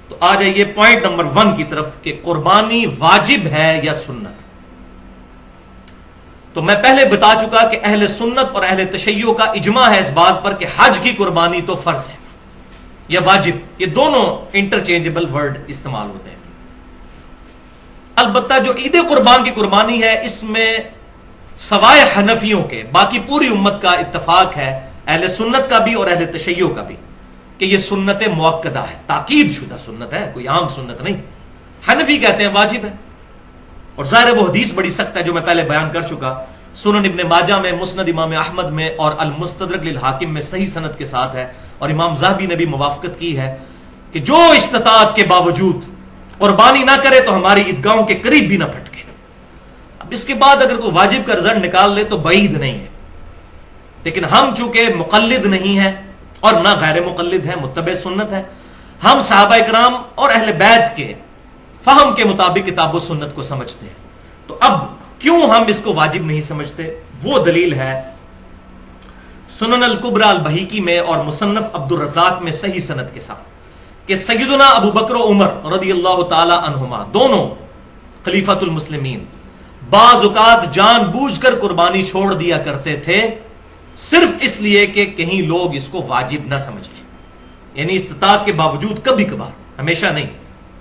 تو آ جائیے point number 1 کی طرف کہ قربانی واجب ہے یا سنت. تو میں پہلے بتا چکا کہ اہل سنت اور اہل تشیع کا اجماع ہے اس بات پر کہ حج کی قربانی تو فرض ہے یا واجب. یہ دونوں انٹرچینجبل ورڈ استعمال ہوتے ہیں. البتہ جو عید قربان کی قربانی ہے اس میں سوائے حنفیوں کے باقی پوری امت کا اتفاق ہے, اہل سنت کا بھی اور اہل تشیع کا بھی, کہ یہ سنت مؤکدہ ہے, تاکید شدہ سنت ہے, کوئی عام سنت نہیں. حنفی کہتے ہیں واجب ہے, اور ظاہر وہ حدیث بڑی سخت ہے جو میں پہلے بیان کر چکا. سنن ابن ماجہ میں, مسند امام احمد میں اور المستدرک للحاکم میں صحیح سند کے ساتھ ہے, اور امام ذہبی نے بھی موافقت کی ہے کہ جو استطاعت کے باوجود قربانی نہ کرے تو ہماری عیدگاہوں کے قریب بھی نہ پھٹکے. اب اس کے بعد اگر کوئی واجب کا رزلٹ نکال لے تو بعید نہیں ہے, لیکن ہم چونکہ مقلد نہیں ہیں اور نہ غیر مقلد ہیں, متبع سنت ہیں, ہم صحابہ کرام اور اہل بیت کے فہم کے مطابق کتاب و سنت کو سمجھتے ہیں. تو اب کیوں ہم اس کو واجب نہیں سمجھتے, وہ دلیل ہے سنن الکبریٰ البہیقی میں اور مصنف عبد الرزاق میں صحیح سند کے ساتھ کہ سیدنا ابو بکر و عمر رضی اللہ تعالی عنہما دونوں خلیفۃ المسلمین بعض اوقات جان بوجھ کر قربانی چھوڑ دیا کرتے تھے, صرف اس لیے کہ کہیں لوگ اس کو واجب نہ سمجھ لیں. یعنی استطاعت کے باوجود کبھی کبھار, ہمیشہ نہیں.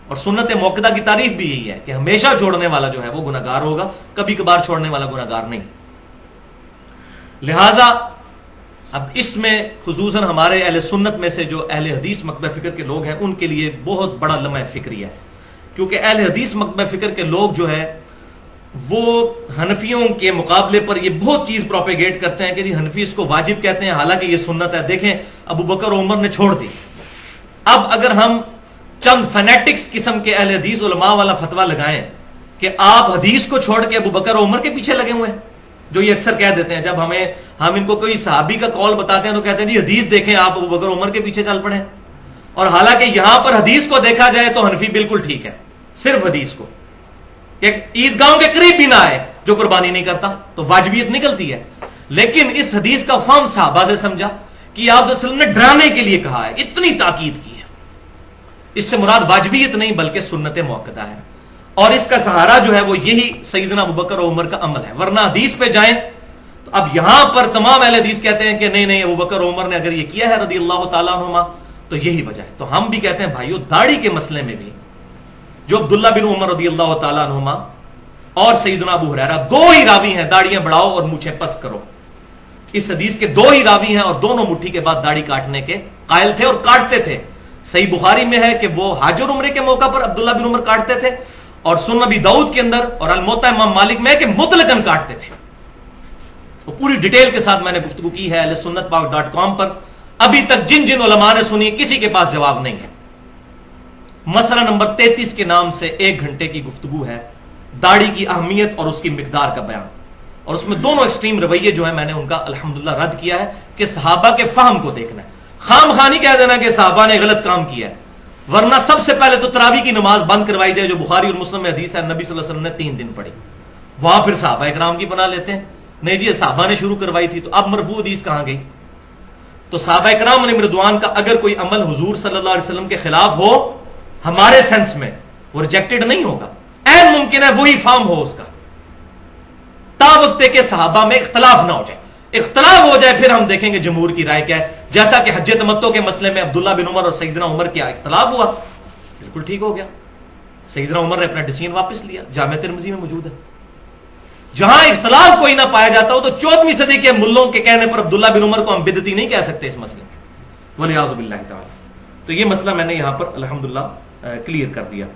اور سنت موقدہ کی تعریف بھی یہی ہے کہ ہمیشہ چھوڑنے والا جو ہے وہ گناہگار ہوگا, کبھی کبھار چھوڑنے والا گناہگار نہیں. لہذا اب اس میں خصوصاً ہمارے اہل سنت میں سے جو اہل حدیث مکتبہ فکر کے لوگ ہیں ان کے لیے بہت بڑا لمحہ فکری ہے, کیونکہ اہل حدیث مکتبہ فکر کے لوگ جو ہے وہ حنفیوں کے مقابلے پر یہ بہت چیز پروپیگیٹ کرتے ہیں کہ جی حنفی اس کو واجب کہتے ہیں, حالانکہ یہ سنت ہے. دیکھیں ابو بکر و عمر نے چھوڑ دی. اب اگر ہم چند فینیٹکس قسم کے اہل حدیث علماء والا فتویٰ لگائیں کہ آپ حدیث کو چھوڑ کے ابو بکر و عمر کے پیچھے لگے ہوئے ہیں, جو یہ اکثر کہہ دیتے ہیں جب ہم ان کو کوئی صحابی کا قول بتاتے ہیں تو کہتے ہیں جی حدیث دیکھیں آپ ابو بکر و عمر کے پیچھے چل پڑے. اور حالانکہ یہاں پر حدیث کو دیکھا جائے تو حنفی بالکل ٹھیک ہے, صرف حدیث کو کہ عیدگاہوں کے قریب بھی نہ آئے جو قربانی نہیں کرتا تو واجبیت نکلتی ہے. لیکن اس حدیث کا فہم صحابہ سے سمجھا کہ آپ صلی اللہ علیہ وسلم نے ڈرانے کے لیے کہا ہے, اتنی تاکید کی ہے. اس سے مراد واجبیت نہیں بلکہ سنت موقدہ ہے, اور اس کا سہارا جو ہے وہ یہی سیدنا ابوبکر و عمر کا عمل ہے. ورنہ حدیث پہ جائیں تو اب یہاں پر تمام اہل حدیث کہتے ہیں کہ نہیں ابوبکر و عمر نے اگر یہ کیا ہے رضی اللہ تعالیٰ عنہما تو یہی وجہ ہے. تو ہم بھی کہتے ہیں بھائیو داڑھی کے مسئلے میں بھی جو عبداللہ بن عمر رضی اللہ تعالیٰ عنہما اور سیدنا ابو ہریرہ دو ہی راوی ہیں, داڑیاں بڑھاؤ اور مونچھیں پست کرو, اس حدیث کے دو ہی راوی ہیں اور دونوں مٹھی کے بعد داڑھی کاٹنے کے قائل تھے اور کاٹتے تھے. صحیح بخاری میں ہے کہ وہ حج اور عمرے کے موقع پر عبداللہ بن عمر کاٹتے تھے, اور سنن ابی داؤد کے اندر اور الموطا امام مالک میں ہے کہ مطلقاً کاٹتے تھے. تو پوری ڈیٹیل کے ساتھ میں نے گفتگو کی ہے ahlusunnatpak.com پر. ابھی تک جن علماء نے سنی کسی کے پاس جواب نہیں ہے. مسئلہ نمبر 33 کے نام سے 1 گھنٹے کی گفتگو ہے, داڑھی کی اہمیت اور اس کی مقدار کا بیان, اور اس میں دونوں ایکسٹریم رویے جو ہیں میں نے ان کا الحمدللہ رد کیا ہے کہ صحابہ کے فہم کو دیکھنا ہے. خام خانی کہہ دینا کہ صحابہ نے غلط کام کیا ہے, ورنہ سب سے پہلے تو تراویح کی نماز بند کروائی جائے جو بخاری اور مسلم میں حدیث ہے نبی صلی اللہ علیہ وسلم نے 3 دن پڑھی, وہاں پھر صحابہ اکرام کی بنا لیتے ہیں. نہیں جی صحابہ نے شروع کروائی تھی, تو اب مرفوع حدیث کہاں گئی؟ تو صحابہ اکرام علیہم رضوان کا اگر کوئی عمل حضور صلی اللہ علیہ وسلم کے خلاف ہو ہمارے سینس میں وہ ریجیکٹڈ نہیں ہوگا, عین ممکن ہے وہی فارم ہو اس کا, تا وقت کہ صحابہ میں اختلاف نہ ہو جائے. اختلاف ہو جائے پھر ہم دیکھیں گے جمہور کی رائے کیا ہے. جیسا کہ حج تمتع کے مسئلے میں عبداللہ بن عمر اور سیدنا عمر کیا اختلاف ہوا, بالکل ٹھیک ہو گیا, سیدنا عمر نے اپنا ڈیسیژن واپس لیا, جامع ترمذی میں موجود ہے. جہاں اختلاف کوئی نہ پایا جاتا ہو تو 14ویں صدی کے ملوں کے کہنے پر عبداللہ بن عمر کو ہم بدعتی نہیں کہہ سکتے اس مسئلے میں, والعیاذ باللہ تعالی. تو یہ مسئلہ میں نے یہاں پر الحمدللہ کلیئر کر دیا.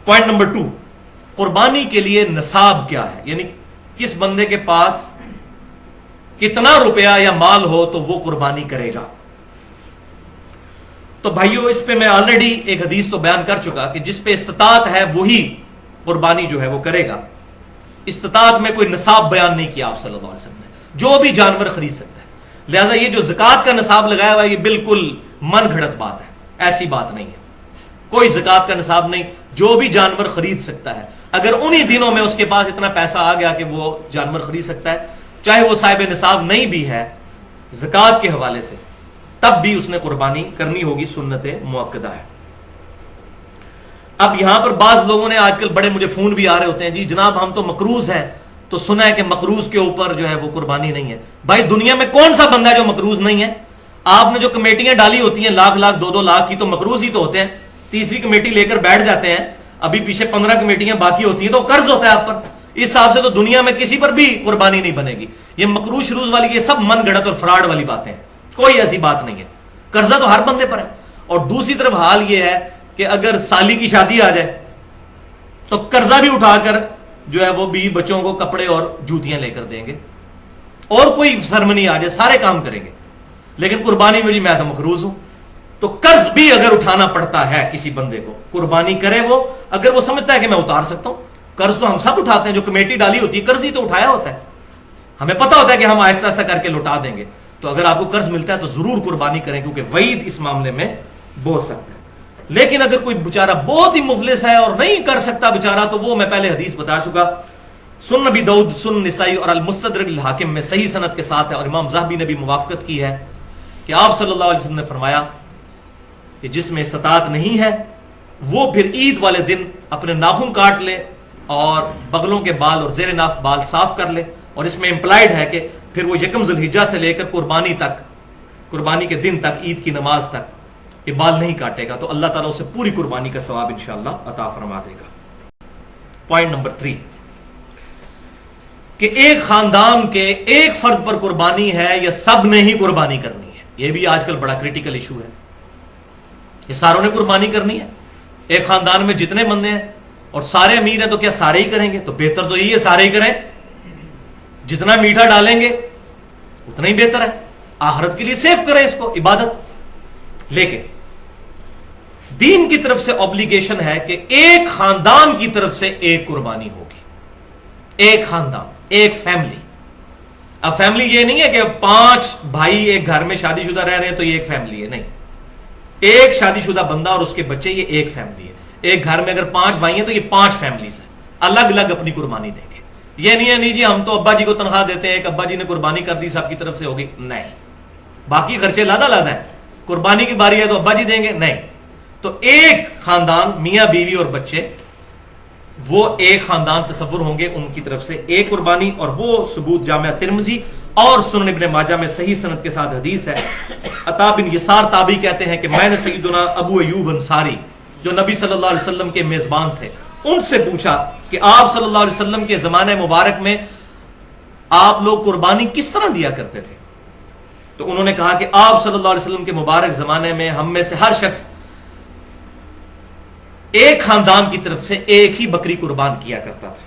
پوائنٹ نمبر 2, قربانی کے لیے نصاب کیا ہے, یعنی کس بندے کے پاس کتنا روپیہ یا مال ہو تو وہ قربانی کرے گا. تو بھائیو اس پہ میں آلریڈی ایک حدیث تو بیان کر چکا کہ جس پہ استطاعت ہے وہی قربانی جو ہے وہ کرے گا. استطاعت میں کوئی نصاب بیان نہیں کیا آپ صلی اللہ علیہ وسلم نے, جو بھی جانور خرید سکتا ہے. لہذا یہ جو زکوٰۃ کا نصاب لگایا ہوا ہے یہ بالکل من گھڑت بات ہے, ایسی بات نہیں ہے. کوئی زکوٰۃ کا نصاب نہیں, جو بھی جانور خرید سکتا ہے. اگر انہی دنوں میں اس کے پاس اتنا پیسہ آ گیا کہ وہ جانور خرید سکتا ہے, چاہے وہ صاحب نصاب نہیں بھی ہے زکوٰۃ کے حوالے سے, تب بھی اس نے قربانی کرنی ہوگی, سنت موقدہ ہے. اب یہاں پر بعض لوگوں نے آج کل بڑے مجھے فون بھی آ رہے ہوتے ہیں، جی جناب ہم تو مقروض ہیں، تو سنا ہے کہ مقروض کے اوپر جو ہے وہ قربانی نہیں ہے۔ بھائی دنیا میں کون سا بندہ ہے جو مقروض نہیں ہے؟ آپ نے جو کمیٹیاں ڈالی ہوتی ہیں لاکھ لاکھ 2-2 لاکھ کی، تو مقروض ہی تو ہوتے ہیں۔ تیسری کمیٹی لے کر بیٹھ جاتے ہیں، ابھی پیچھے 15 کمیٹیاں باقی ہوتی ہیں، تو قرض ہوتا ہے آپ پر۔ اس حساب سے تو دنیا میں کسی پر بھی قربانی نہیں بنے گی۔ یہ مقروض شروع والی یہ سب من گھڑت اور فراڈ والی باتیں ہیں، کوئی ایسی بات نہیں ہے۔ قرضہ تو ہر بندے پر ہے۔ اور دوسری طرف حال یہ ہے کہ اگر سالی کی شادی آ جائے تو قرضہ بھی اٹھا کر جو ہے وہ بیوی بچوں کو کپڑے اور جوتیاں لے کر دیں گے، اور کوئی سرمنی آ جائے سارے کام کریں گے، لیکن قربانی میں جی میں تو مقروض ہوں۔ تو قرض بھی اگر اٹھانا پڑتا ہے کسی بندے کو، قربانی کرے وہ، اگر وہ سمجھتا ہے کہ میں اتار سکتا ہوں۔ قرض تو ہم سب اٹھاتے ہیں، جو کمیٹی ڈالی ہوتی ہے قرض ہی تو اٹھایا ہوتا ہے، ہمیں پتا ہوتا ہے کہ ہم آہستہ آہستہ کر کے لوٹا دیں گے۔ تو اگر آپ کو قرض ملتا ہے تو ضرور قربانی کریں، کیونکہ وعید اس معاملے میں بہت سخت ہے۔ لیکن اگر کوئی بیچارہ بہت ہی مفلس ہے اور نہیں کر سکتا بیچارہ، تو وہ میں پہلے حدیث بتا چکا، سنن نبی داؤد، سنن نسائی اور المستدرک الحاکم میں صحیح سند کے ساتھ ہے، اور امام ذہبی نے بھی موافقت کی ہے کہ آپ صلی اللہ علیہ وسلم نے فرمایا کہ جس میں استطاعت نہیں ہے وہ پھر عید والے دن اپنے ناخن کاٹ لے اور بغلوں کے بال اور زیر ناف بال صاف کر لے۔ اور اس میں امپلائڈ ہے کہ پھر وہ یکم ذی الحجہ سے لے کر قربانی تک، قربانی کے دن تک، عید کی نماز تک یہ بال نہیں کاٹے گا، تو اللہ تعالیٰ اسے پوری قربانی کا ثواب انشاءاللہ عطا فرما دے گا۔ پوائنٹ نمبر 3 کہ ایک خاندان کے ایک فرد پر قربانی ہے یا سب نے ہی قربانی کرنی ہے؟ یہ بھی آج کل بڑا کریٹیکل ایشو ہے۔ یہ ساروں نے قربانی کرنی ہے؟ ایک خاندان میں جتنے بندے ہیں اور سارے امیر ہیں تو کیا سارے ہی کریں گے؟ تو بہتر تو یہی ہے سارے ہی کریں، جتنا میٹھا ڈالیں گے اتنا ہی بہتر ہے، آخرت کے لیے سیف کریں اس کو، عبادت۔ لیکن دین کی طرف سے اوبلیگیشن ہے کہ ایک خاندان کی طرف سے ایک قربانی ہوگی، ایک خاندان، ایک فیملی۔ اب فیملی یہ نہیں ہے کہ 5 بھائی ایک گھر میں شادی شدہ رہ رہے ہیں تو یہ ایک فیملی ہے، نہیں، ایک شادی شدہ بندہ اور اس کے بچے، یہ ایک فیملی ہے۔ ایک گھر میں اگر 5 بھائی ہیں تو یہ 5 فیملیز ہیں، الگ الگ اپنی قربانی دیں گے۔ یہ نہیں ہے نہیں جی ہم تو ابا جی کو تنخواہ دیتے ہیں، ایک ابا جی نے قربانی کر دی سب کی طرف سے ہوگی، نہیں، باقی خرچے لادا لادا ہیں، قربانی کی باری ہے تو ابا جی دیں گے، نہیں۔ تو ایک خاندان، میاں بیوی اور بچے، وہ ایک خاندان تصور ہوں گے، ان کی طرف سے ایک قربانی۔ اور وہ ثبوت جامعہ ترمذی اور سنن ابن ماجہ میں صحیح سند کے ساتھ حدیث ہے۔ عطا بن یسار تابعی کہتے ہیں کہ میں نے سیدنا ابو ایوب انصاری جو نبی صلی اللہ علیہ وسلم کے میزبان تھے ان سے پوچھا کہ آپ صلی اللہ علیہ وسلم کے زمانے مبارک میں آپ لوگ قربانی کس طرح دیا کرتے تھے؟ تو انہوں نے کہا کہ آپ صلی اللہ علیہ وسلم کے مبارک زمانے میں ہم میں سے ہر شخص ایک خاندان کی طرف سے ایک ہی بکری قربان کیا کرتا تھا،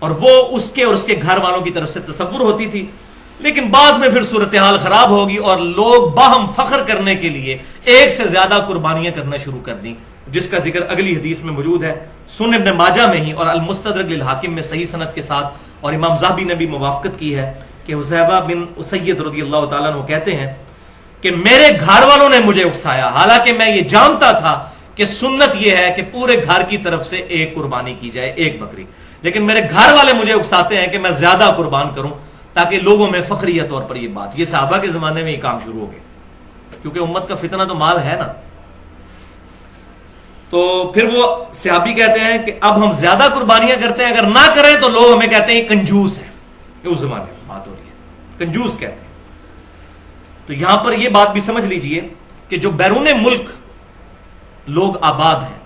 اور وہ اس کے اور اس کے گھر والوں کی طرف سے تصور ہوتی تھی۔ لیکن بعد میں پھر صورتحال خراب ہوگی اور لوگ باہم فخر کرنے کے لیے ایک سے زیادہ قربانیاں کرنا شروع کر دیں، جس کا ذکر اگلی حدیث میں موجود ہے، سنن ابن ماجہ میں ہی اور المستدرک للحاکم میں صحیح سند کے ساتھ، اور امام ذہبی نے بھی موافقت کی ہے کہ حذیفہ بن اسید رضی اللہ تعالیٰ عنہ کہتے ہیں کہ میرے گھر والوں نے مجھے اکسایا، حالانکہ میں یہ جانتا تھا کہ سنت یہ ہے کہ پورے گھر کی طرف سے ایک قربانی کی جائے، ایک بکری، لیکن میرے گھر والے مجھے اکساتے ہیں کہ میں زیادہ قربان کروں تاکہ لوگوں میں فخریہ طور پر یہ بات، یہ صحابہ کے زمانے میں یہ کام شروع ہو گیا، کیونکہ امت کا فتنہ تو مال ہے نا۔ تو پھر وہ صحابی کہتے ہیں کہ اب ہم زیادہ قربانیاں کرتے ہیں، اگر نہ کریں تو لوگ ہمیں کہتے ہیں یہ کنجوس ہے، یہ اس زمانے میں بات ہو رہی ہے، کنجوس کہتے ہیں۔ تو یہاں پر یہ بات بھی سمجھ لیجئے کہ جو بیرون ملک لوگ آباد ہیں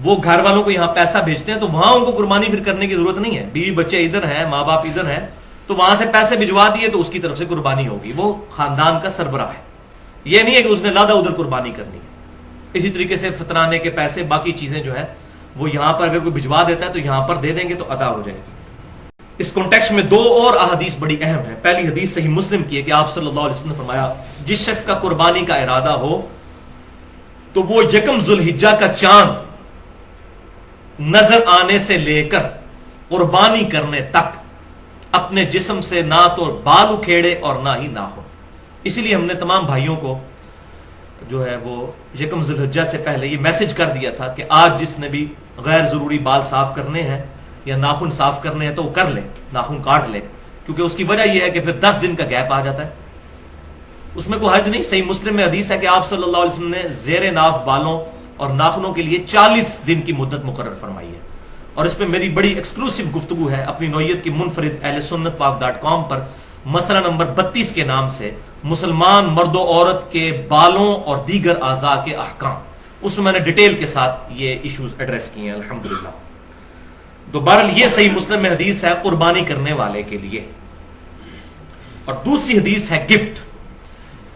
وہ گھر والوں کو یہاں پیسہ بھیجتے ہیں، تو وہاں ان کو قربانی پھر کرنے کی ضرورت نہیں ہے، بیوی بچے ادھر ہیں، ماں باپ ادھر ہیں، تو وہاں سے پیسے بھجوا دیے تو اس کی طرف سے قربانی ہوگی، وہ خاندان کا سربراہ ہے، یہ نہیں ہے کہ اس نے لادا ادھر قربانی کرنی ہے۔ اسی طریقے سے فطرانے کے پیسے، باقی چیزیں جو ہے وہ یہاں پر اگر کوئی بھجوا دیتا ہے تو یہاں پر دے دیں گے تو ادا ہو جائے گی۔ اس کانٹیکسٹ میں 2 اور احادیث بڑی اہم ہے۔ پہلی حدیث صحیح مسلم کی ہے کہ آپ صلی اللہ علیہ وسلم نے فرمایا جس شخص کا قربانی کا ارادہ ہو تو وہ یکم ذی الحجہ کا چاند نظر آنے سے لے کر قربانی کرنے تک اپنے جسم سے نہ تو بال اکھیڑے اور نہ ہی ناخن۔ اسی لیے ہم نے تمام بھائیوں کو جو ہے وہ یکم ذی الحجہ سے پہلے یہ میسج کر دیا تھا کہ آج جس نے بھی غیر ضروری بال صاف کرنے ہیں یا ناخن صاف کرنے ہیں تو وہ کر لے، ناخن کاٹ لے، کیونکہ اس کی وجہ یہ ہے کہ پھر 10 دن کا گیپ آ جاتا ہے، اس میں کوئی حرج نہیں۔ صحیح مسلم میں حدیث ہے کہ آپ صلی اللہ علیہ وسلم نے زیر ناف بالوں اور ناخنوں کے لیے 40 دن کی مدت مقرر فرمائی ہے. اور اس پہ میری بڑی ایکسکلوسیو گفتگو ہے اپنی نوعیت کی منفرد اہل سنت پاک.com پر مسئلہ نمبر 32 کے نام سے مسلمان مرد و عورت کے بالوں اور دیگر اعضاء کے احکام. اس میں نے ڈیٹیل کے ساتھ یہ ایشوز ایڈریس کیے ہیں الحمدللہ. تو بہرحال یہ صحیح مسلم میں حدیث ہے قربانی کرنے والے کے لیے. اور دوسری حدیث ہے گفٹ،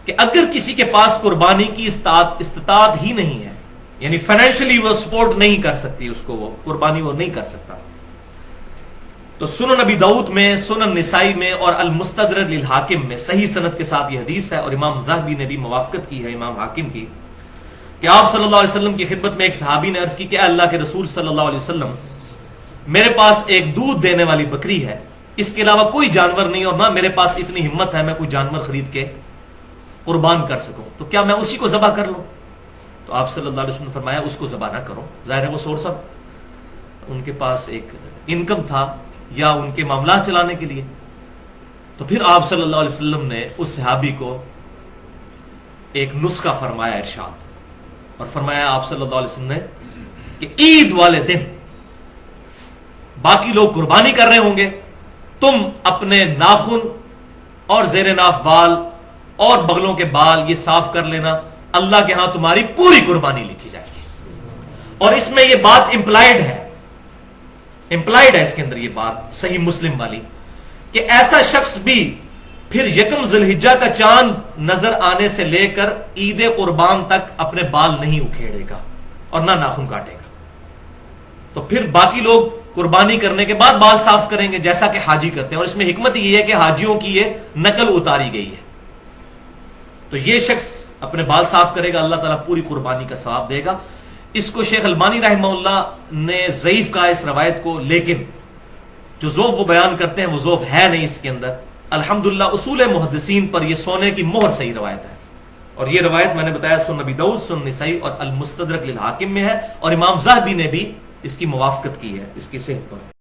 کہ اگر کسی کے پاس قربانی کی استطاعت ہی نہیں ہے، یعنی فائنینشلی وہ سپورٹ نہیں کر سکتی اس کو، وہ قربانی وہ نہیں کر سکتا، تو سنن نبی داؤد میں، سنن نسائی میں اور المستدرک للحاکم میں صحیح سند کے ساتھ یہ حدیث ہے. اور امام ذہبی نے بھی موافقت کی ہے امام حاکم کی، کہ آپ صلی اللہ علیہ وسلم کی خدمت میں ایک صحابی نے عرض کی کہ اللہ کے رسول صلی اللہ علیہ وسلم، میرے پاس ایک دودھ دینے والی بکری ہے، اس کے علاوہ کوئی جانور نہیں، اور نہ میرے پاس اتنی ہمت ہے میں کوئی جانور خرید کے قربان کر سکوں، تو کیا میں اسی کو ذبح کر لوں؟ تو آپ صلی اللہ علیہ وسلم نے فرمایا اس کو ذبح نہ کرو. ظاہر ہے وہ سورس آف ان کے پاس ایک انکم تھا یا ان کے معاملات چلانے کے لیے. تو پھر آپ صلی اللہ علیہ وسلم نے اس صحابی کو ایک نسخہ فرمایا ارشاد، اور فرمایا آپ صلی اللہ علیہ وسلم نے کہ عید والے دن باقی لوگ قربانی کر رہے ہوں گے، تم اپنے ناخن اور زیر ناف بال اور بغلوں کے بال یہ صاف کر لینا، اللہ کے ہاں تمہاری پوری قربانی لکھی جائے گی. اور اس میں یہ بات امپلائڈ ہے اس کے اندر یہ بات صحیح مسلم والی، کہ ایسا شخص بھی پھر یکم ذی الحجہ کا چاند نظر آنے سے لے کر عید قربان تک اپنے بال نہیں اکھیڑے گا اور نہ ناخن کاٹے گا. تو پھر باقی لوگ قربانی کرنے کے بعد بال صاف کریں گے جیسا کہ حاجی کرتے ہیں. اور اس میں حکمت یہ ہے کہ حاجیوں کی یہ نقل اتاری گئی ہے. تو یہ شخص اپنے بال صاف کرے گا، اللہ تعالیٰ پوری قربانی کا ثواب دے گا. اس کو شیخ البانی رحمہ اللہ نے ضعیف کہا اس روایت کو، لیکن جو ذوب وہ بیان کرتے ہیں وہ ذوب ہے نہیں اس کے اندر. الحمدللہ اصول محدثین پر یہ سونے کی مہر صحیح روایت ہے. اور یہ روایت میں نے بتایا سنن نبی داؤد، سنن نسائی اور المستدرک للحاکم میں ہے، اور امام ذہبی نے بھی اس کی موافقت کی ہے اس کی صحت پر.